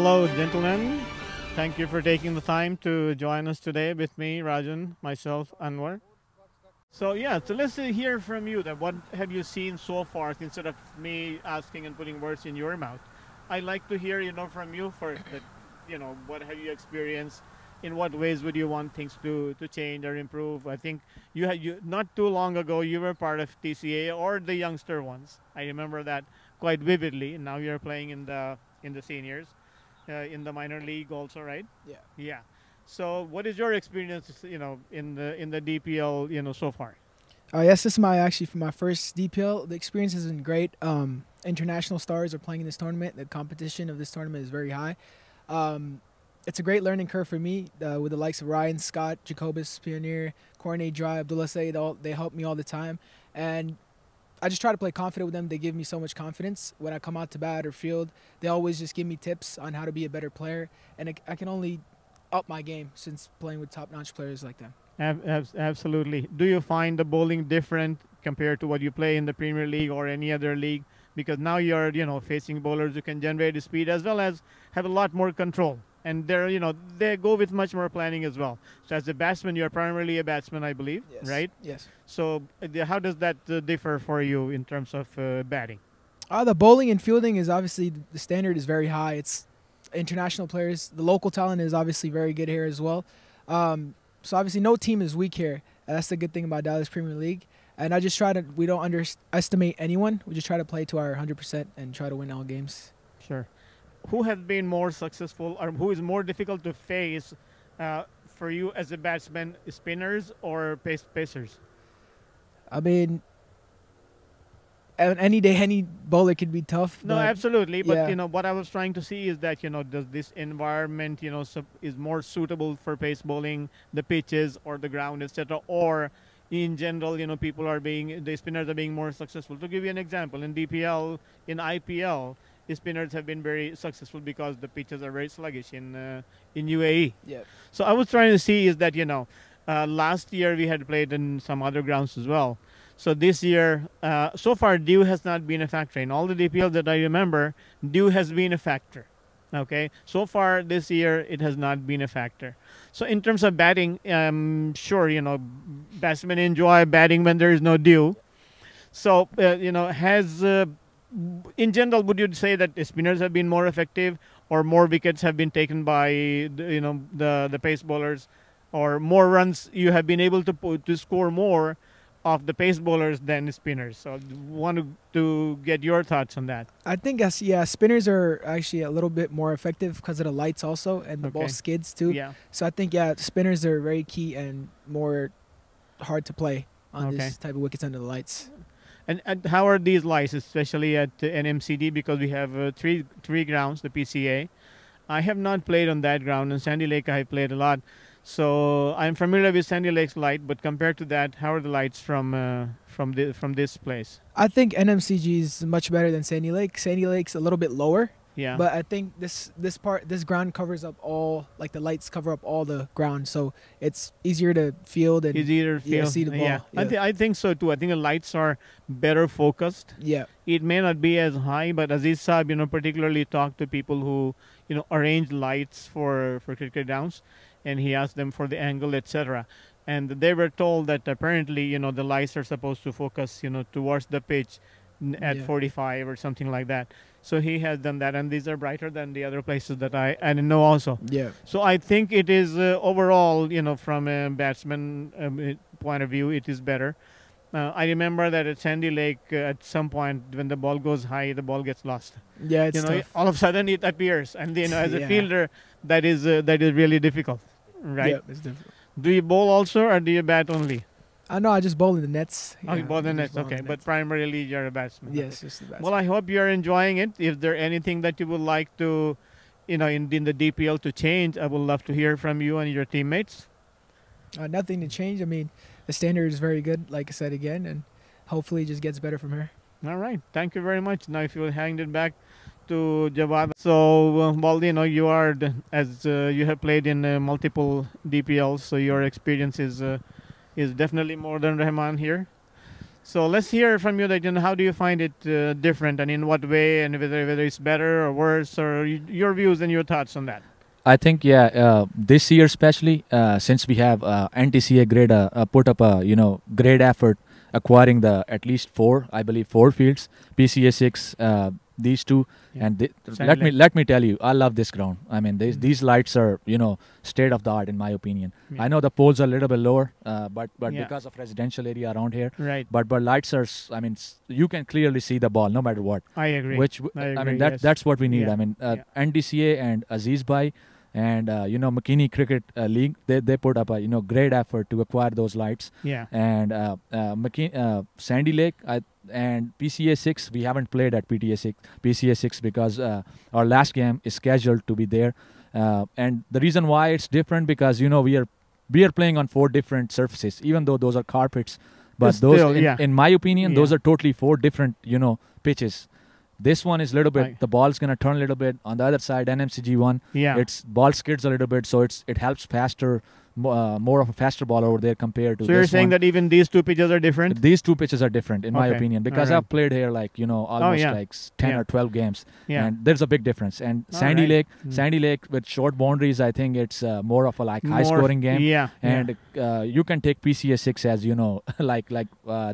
Hello, gentlemen. Thank you for taking the time to join us today with me, Rajan, myself, Anwar. So let's hear from you. That what have you seen so far? Instead of me asking and putting words in your mouth, I'd like to hear from you first. That what have you experienced? In what ways would you want things to change or improve? I think you not too long ago you were part of TCA or the youngster ones. I remember that quite vividly. Now you're playing in the seniors, in the minor league also, right? Yeah. Yeah. So what is your experience, in the DPL, so far? Yes, this is for my first DPL. The experience has been great. International stars are playing in this tournament. The competition of this tournament is very high. It's a great learning curve for me with the likes of Ryan, Scott, Jacobus, Pioneer, Cornet, Dry, Abdullah Said. They help me all the time. And I just try to play confident with them. They give me so much confidence. When I come out to bat or field, they always just give me tips on how to be a better player. And I can only up my game since playing with top-notch players like them. Absolutely. Do you find the bowling different compared to what you play in the Premier League or any other league? Because now you're, facing bowlers who can generate speed as well as have a lot more control. And they go with much more planning as well. So as a batsman, you're primarily a batsman, I believe, Yes. right? Yes. So how does that differ for you in terms of batting? The bowling and fielding is obviously, the standard is very high. It's international players. The local talent is obviously very good here as well. So obviously no team is weak here. That's the good thing about Dallas Premier League. And we don't underestimate anyone. We just try to play to our 100% and try to win all games. Sure. Who has been more successful or who is more difficult to face for you as a batsman, spinners or pacers? I mean, any day, any bowler could be tough. No, absolutely. But, yeah. what I was trying to see is that, does this environment, is more suitable for pace bowling, the pitches or the ground, etc. Or in general, the spinners are being more successful. To give you an example, in DPL, in IPL, the spinners have been very successful because the pitches are very sluggish in UAE. Yeah. So I was trying to see is that, last year we had played in some other grounds as well. So this year, so far, dew has not been a factor. In all the DPL that I remember, dew has been a factor. Okay. So far this year, it has not been a factor. So in terms of batting, sure, batsmen enjoy batting when there is no dew. So, in general, would you say that the spinners have been more effective or more wickets have been taken by, the pace bowlers, or more runs you have been able to score more of the pace bowlers than spinners? So want to get your thoughts on that. I think spinners are actually a little bit more effective because of the lights also, and the ball skids too. Yeah. So I think spinners are very key and more hard to play on this type of wickets under the lights. And how are these lights, especially at NMCD, because we have three grounds, the PCA. I have not played on that ground. In Sandy Lake, I have played a lot. So I'm familiar with Sandy Lake's light, but compared to that, how are the lights from this place? I think NMCG is much better than Sandy Lake. Sandy Lake's a little bit lower. Yeah. But I think this ground covers up the lights cover up all the ground, so it's easier to field and see the ball. Yeah. Yeah. I think so too. I think the lights are better focused. Yeah. It may not be as high, but Aziz Saab, particularly talked to people who, arrange lights for cricket grounds, and he asked them for the angle, etc. And they were told that apparently, the lights are supposed to focus, towards the pitch at 45 or something like that. So he has done that, and these are brighter than the other places that I know also. Yeah. So I think it is overall, from a batsman point of view, it is better. I remember that at Sandy Lake, at some point when the ball goes high, the ball gets lost. Yeah, it's tough. All of a sudden it appears, and as a fielder, that is really difficult, right? Yeah, it's difficult. Do you bowl also, or do you bat only? I just bowl in the nets. Oh, you bowl in the nets, okay. But primarily you're a batsman. Yes, just the batsman. Well, I hope you're enjoying it. If there anything that you would like to, in the DPL to change, I would love to hear from you and your teammates. Nothing to change. I mean, the standard is very good, like I said again, and hopefully it just gets better from here. All right. Thank you very much. Now, if you will hand it back to Jawad. So, you are, you have played in multiple DPLs, so your experience is definitely more than Rehman here. So let's hear from you that, how do you find it different, and in what way, and whether it's better or worse, or your views and your thoughts on that. I think this year especially, since we have NTCA grade put up a great effort acquiring at least four fields, PCA 6, these two, and let me tell you, I love this ground. I mean, these lights are state of the art in my opinion. I know the poles are a little bit lower, but because of residential area around here, right? But lights are, I mean, you can clearly see the ball no matter what. I agree. I mean that's what we need. I mean, NTCA and Aziz Bhai and McKinney Cricket League, they put up a great effort to acquire those lights. Yeah. And Sandy Lake and PCA 6, we haven't played at PCA 6 because our last game is scheduled to be there. And the reason why it's different because we are playing on 4 different surfaces, even though those are carpets. But those, in my opinion, those are totally 4 different pitches. This one is a little bit, the ball's going to turn a little bit. On the other side, NMCG one, its ball skids a little bit, so it helps faster, more of a faster ball over there compared to So you're saying that even these 2 pitches are different? These 2 pitches are different, in my opinion, because I've played here like, almost like 10 or 12 games, and there's a big difference. And Sandy Lake with short boundaries, I think it's more of a high-scoring game. And you can take PCA 6 as, like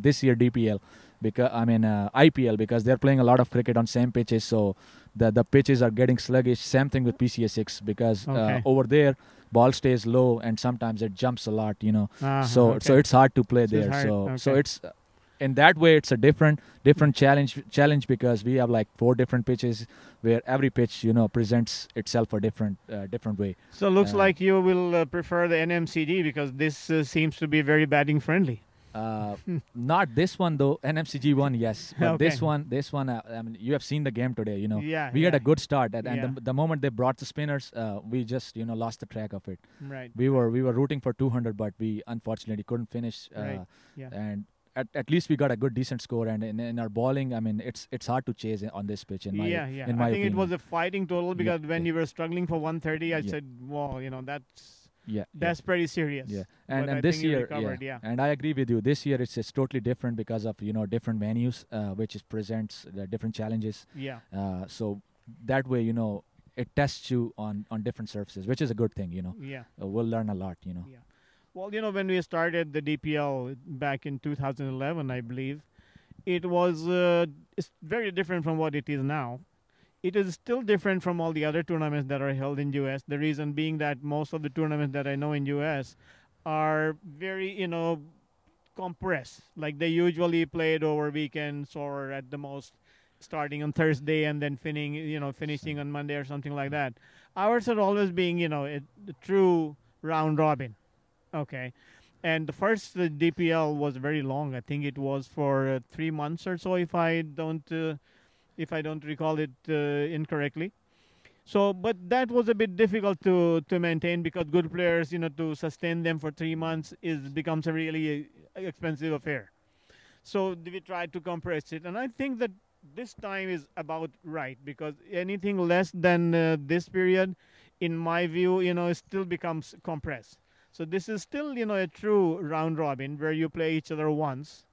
this year DPL. Because IPL, because they're playing a lot of cricket on same pitches, so the pitches are getting sluggish. Same thing with PCA 6 because over there ball stays low and sometimes it jumps a lot, so it's hard to play there. So it's in that way it's a different challenge because we have like 4 different pitches where every pitch presents itself a different way. So it looks like you will prefer the NMCD because this seems to be very batting friendly. Not this one though. NMCG one, yes, but this one. I mean, you have seen the game today. We had a good start, and the moment they brought the spinners, we just lost the track of it. Right. We were rooting for 200, but we unfortunately couldn't finish. And at least we got a good decent score, and in our bowling, I mean, it's hard to chase on this pitch. In my opinion. I think it was a fighting total because when you were struggling for 130, I said, well, that's pretty serious. Yeah, and this year, and I agree with you. This year it's totally different because of different venues, which presents different challenges. Yeah. So that way, it tests you on different surfaces, which is a good thing. Yeah. We'll learn a lot. Yeah. Well, when we started the DPL back in 2011, I believe, it was it's very different from what it is now. It is still different from all the other tournaments that are held in U.S. The reason being that most of the tournaments that I know in U.S. are very, compressed. Like they usually played over weekends or at the most starting on Thursday and then finishing on Monday or something like that. Ours are always being, a true round robin. Okay. And the first DPL was very long. I think it was for 3 months or so, if I don't recall it incorrectly. So, but that was a bit difficult to maintain because good players, to sustain them for 3 months becomes a really expensive affair. So we tried to compress it, and I think that this time is about right because anything less than this period, in my view, it still becomes compressed. So this is still, a true round robin where you play each other once.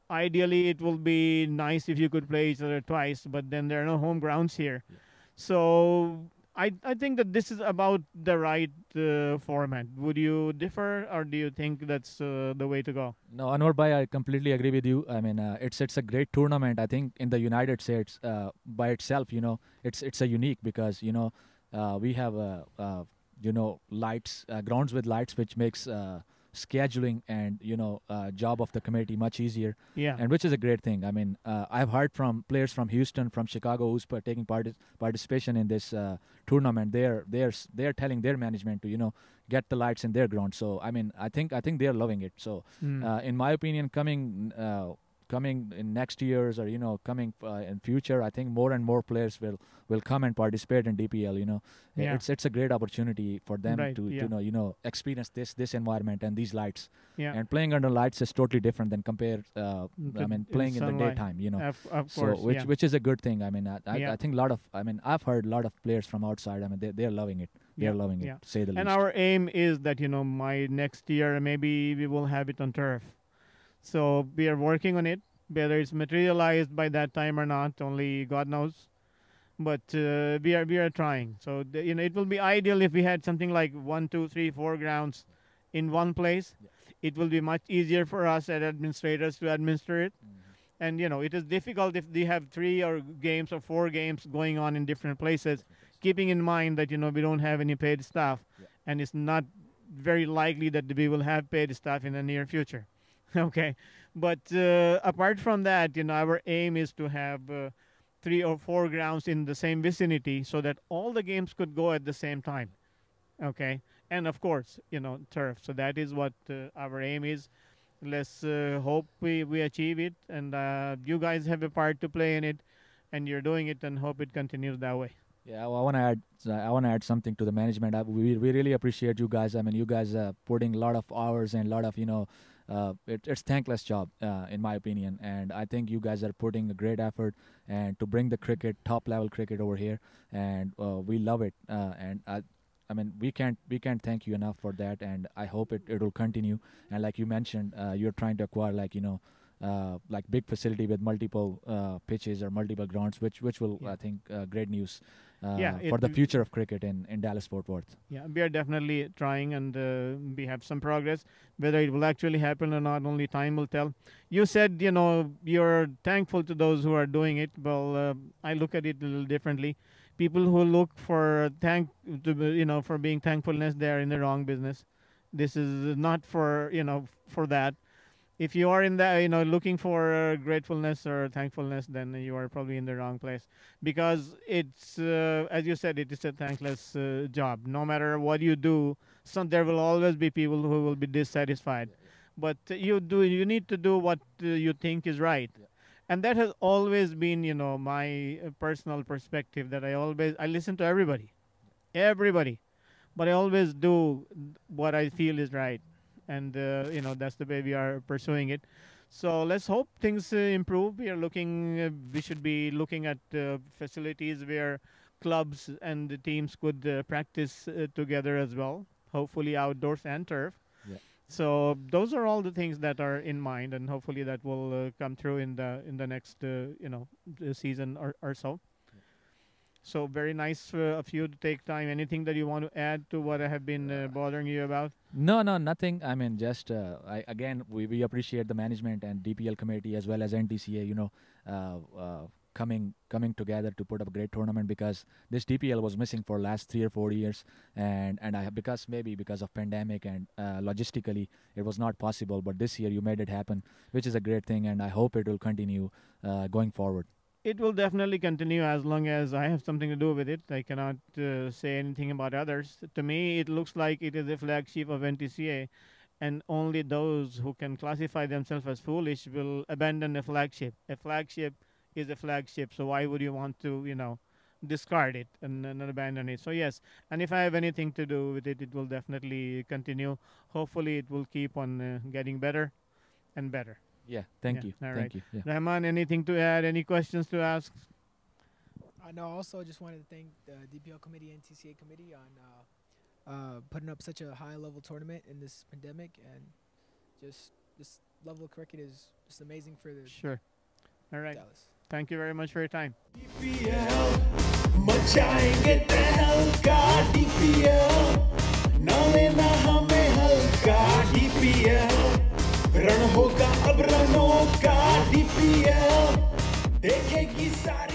Ideally, it will be nice if you could play each other twice, but then there are no home grounds here. Yeah. So I think that this is about the right format. Would you differ, or do you think that's the way to go? No, Anwar Bhai, I completely agree with you. I mean, it's a great tournament. I think in the United States, by itself, it's a unique because we have lights, grounds with lights, which makes scheduling and job of the committee much easier, and which is a great thing. I mean, I've heard from players from Houston, from Chicago, who's taking participation in this tournament. They're telling their management to get the lights in their ground. So I mean, I think they're loving it. So in my opinion, coming in next years or coming in future, I think more and more players will come and participate in DPL. It's a great opportunity for them to experience this environment and these lights. And playing under lights is totally different than playing in the daytime. Of course, which is a good thing. I mean, I think I've heard a lot of players from outside. I mean, they're loving it. They're loving it, to say the least. And our aim is that my next year maybe we will have it on turf. So we are working on it. Whether it's materialized by that time or not, only God knows. But we are trying. So it will be ideal if we had something like 1, 2, 3, 4 grounds in one place. Yeah. It will be much easier for us as administrators to administer it. And it is difficult if they have 3 games or 4 games going on in different places, keeping in mind that we don't have any paid staff, and it's not very likely that we will have paid staff in the near future. Okay, but apart from that, our aim is to have 3 or 4 grounds in the same vicinity so that all the games could go at the same time. Okay, and of course, turf. So that is what our aim is. Let's hope we achieve it, and you guys have a part to play in it, and you're doing it, and hope it continues that way. Yeah, well, I want to add something to the management. We really appreciate you guys. I mean, you guys are putting a lot of hours and a lot of it's thankless job in my opinion, and I think you guys are putting a great effort and to bring the cricket, top level cricket over here, and we love it. And I mean, we can't thank you enough for that, and I hope it will continue. And like you mentioned, you're trying to acquire like big facility with multiple pitches or multiple grounds, which will I think great news for the future of cricket in Dallas-Fort Worth. Yeah, we are definitely trying, and we have some progress. Whether it will actually happen or not, only time will tell. You said you're thankful to those who are doing it. Well, I look at it a little differently. People who look for for being thankfulness, they are in the wrong business. This is not for for that. If you are in that, looking for gratefulness or thankfulness, then you are probably in the wrong place, because it's, as you said, it is a thankless job. No matter what you do, there will always be people who will be dissatisfied. But you need to do what you think is right. And that has always been, my personal perspective, that I listen to everybody, but I always do what I feel is right. And that's the way we are pursuing it. So let's hope things improve. We should be looking at facilities where clubs and the teams could practice together as well, hopefully outdoors and turf. Yeah. So those are all the things that are in mind, and hopefully that will come through in the next season or so. So very nice of you to take time. Anything that you want to add to what I have been bothering you about? No, nothing. I mean, just again, we appreciate the management and DPL committee as well as NTCA, coming together to put up a great tournament, because this DPL was missing for last 3 or 4 years, and because of pandemic and logistically it was not possible. But this year you made it happen, which is a great thing, and I hope it will continue going forward. It will definitely continue as long as I have something to do with it. I cannot say anything about others. To me, it looks like it is the flagship of NTCA, and only those who can classify themselves as foolish will abandon a flagship. A flagship is a flagship, so why would you want to, discard it and abandon it? So yes, and if I have anything to do with it, it will definitely continue. Hopefully, it will keep on getting better and better. Yeah, thank you. All right. Thank you. Yeah. Rehman, anything to add? Any questions to ask? No, also just wanted to thank the DPL committee and NTCA committee on putting up such a high-level tournament in this pandemic, and just this level of cricket is just amazing for the All right. Dallas. Thank you very much for your time. DPL, मचाएंगे तहलका DPL, ना लेना हमें हल्का DPL, रण होगा अब रनों का DPL, देखेगी सारी